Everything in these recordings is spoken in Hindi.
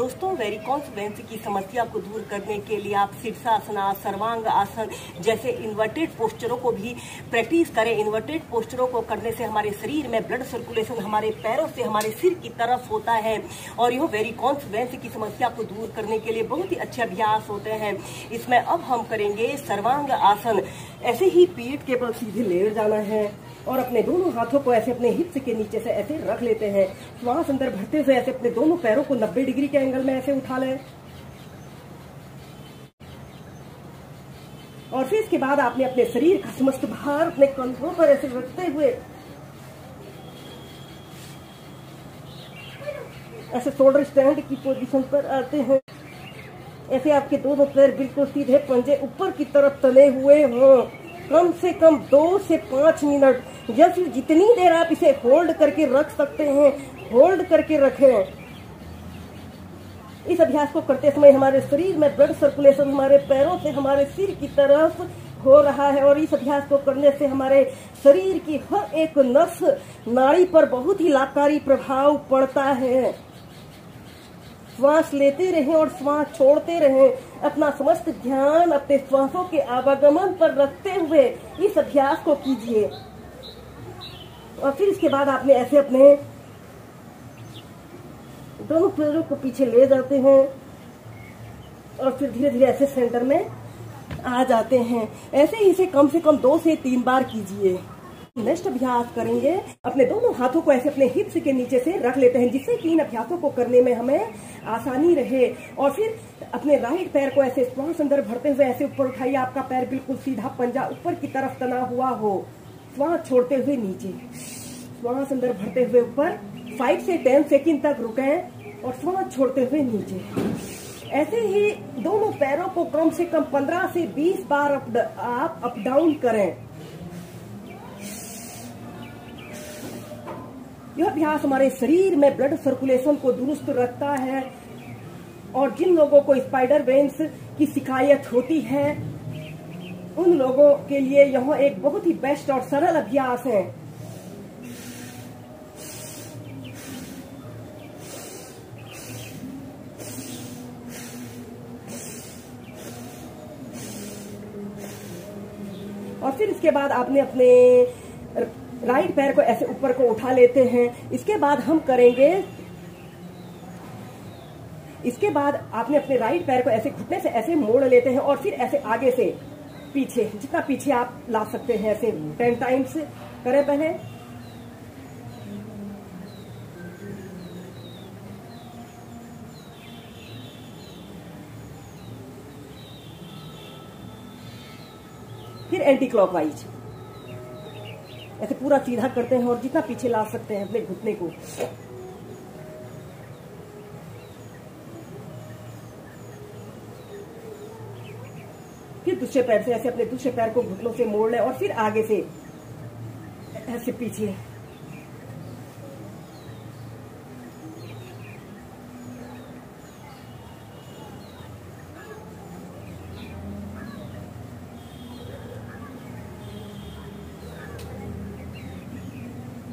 दोस्तों, वेरिकोस वेन्स की समस्या को दूर करने के लिए आप शीर्षासन, सर्वांग आसन जैसे इन्वर्टेड पोस्चरों को भी प्रैक्टिस करें। इन्वर्टेड पोस्चरों को करने से हमारे शरीर में ब्लड सर्कुलेशन हमारे पैरों से हमारे सिर की तरफ होता है और यह वेरिकोस वेन्स की समस्या को दूर करने के लिए बहुत ही अच्छे अभ्यास होते हैं। इसमें अब हम करेंगे सर्वांग आसन। ऐसे ही पीठ के बल सीधे लेट जाना है और अपने दोनों हाथों को ऐसे अपने हिप्स के नीचे से ऐसे रख लेते हैं। श्वास अंदर भरते हुए ऐसे अपने दोनों पैरों को 90 डिग्री के एंगल में ऐसे उठा लें और फिर इसके बाद आपने अपने शरीर का समस्त भार अपने कंधों पर ऐसे रखते हुए ऐसे शोल्डर स्टैंड की पोजीशन पर आते हैं। ऐसे आपके दोनों पैर बिल्कुल सीधे, पंजे ऊपर की तरफ तले हुए हों। कम से कम 2 से 5 मिनट या फिर जितनी देर आप इसे होल्ड करके रख सकते हैं, होल्ड करके रखें। इस अभ्यास को करते समय हमारे शरीर में ब्लड सर्कुलेशन हमारे पैरों से हमारे सिर की तरफ हो रहा है और इस अभ्यास को करने से हमारे शरीर की हर एक नस नाड़ी पर बहुत ही लाभकारी प्रभाव पड़ता है। श्वास लेते रहें और श्वास छोड़ते रहें। अपना समस्त ध्यान अपने श्वासों के आवागमन पर रखते हुए इस अभ्यास को कीजिए और फिर इसके बाद आपने ऐसे अपने दोनों पैरों को पीछे ले जाते हैं और फिर धीरे धीरे ऐसे सेंटर में आ जाते हैं। ऐसे ही इसे कम से कम 2 से 3 बार कीजिए। नेक्स्ट अभ्यास करेंगे, अपने दोनों हाथों को ऐसे अपने हिप्स के नीचे से रख लेते हैं जिससे 3 अभ्यासों को करने में हमें आसानी रहे। और फिर अपने राइट पैर को ऐसे श्वास अंदर भरते हुए ऐसे ऊपर उठाइए। आपका पैर बिल्कुल सीधा, पंजा ऊपर की तरफ तना हुआ हो। श्वास छोड़ते हुए नीचे, श्वास अंदर भरते हुए ऊपर 5 से 10 सेकंड तक रुकें और श्वास छोड़ते हुए नीचे। ऐसे ही दोनों पैरों को कम से कम 15 से 20 बार आप अप डाउन करें। यह अभ्यास हमारे शरीर में ब्लड सर्कुलेशन को दुरुस्त रखता है और जिन लोगों को स्पाइडर वेन्स की शिकायत होती है उन लोगों के लिए यह एक बहुत ही बेस्ट और सरल अभ्यास है। और फिर इसके बाद आपने अपने राइट पैर को ऐसे ऊपर को उठा लेते हैं। इसके बाद हम करेंगे, इसके बाद आपने अपने राइट पैर को ऐसे घुटने से ऐसे मोड़ लेते हैं और फिर ऐसे आगे से पीछे, जितना पीछे आप ला सकते हैं ऐसे 10 टाइम्स करें पहले। फिर एंटी क्लॉकवाइज ऐसे पूरा सीधा करते हैं और जितना पीछे ला सकते हैं अपने घुटने को। फिर दूसरे पैर से ऐसे अपने दूसरे पैर को घुटनों से मोड़ लें और फिर आगे से ऐसे पीछे।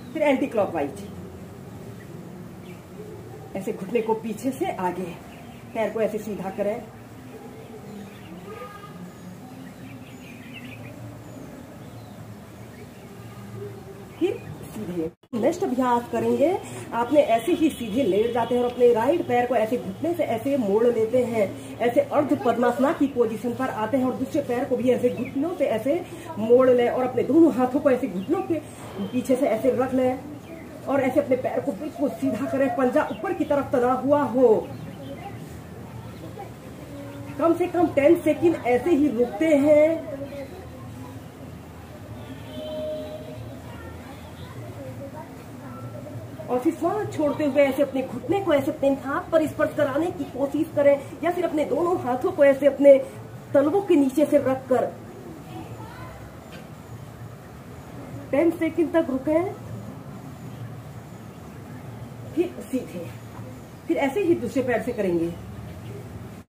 फिर एंटी क्लॉकवाइज ऐसे घुटने को पीछे से आगे, पैर को ऐसे सीधा करें। फिर सीधे। नेक्स्ट अभ्यास करेंगे, आपने ऐसे ही सीधे लेट जाते हैं और अपने राइट पैर को ऐसे घुटने से ऐसे मोड़ लेते हैं। ऐसे अर्ध पद्मासना की पोजीशन पर आते हैं और दूसरे पैर को भी ऐसे घुटनों से ऐसे मोड़ लें और अपने दोनों हाथों को ऐसे घुटनों के पीछे से ऐसे रख लें और ऐसे अपने पैर को बिल्कुल सीधा करें, पंजा ऊपर की तरफ तना हुआ हो। कम से कम 10 सेकंड ऐसे ही रुकते हैं। और फिर श्वास छोड़ते हुए ऐसे अपने घुटने को ऐसे अपने हाथ पर स्पर्श कराने की कोशिश करें या फिर अपने दोनों हाथों को ऐसे अपने तलवों के नीचे से रखकर 10 सेकंड तक रुकें। फिर सीधे, फिर ऐसे ही दूसरे पैर से करेंगे।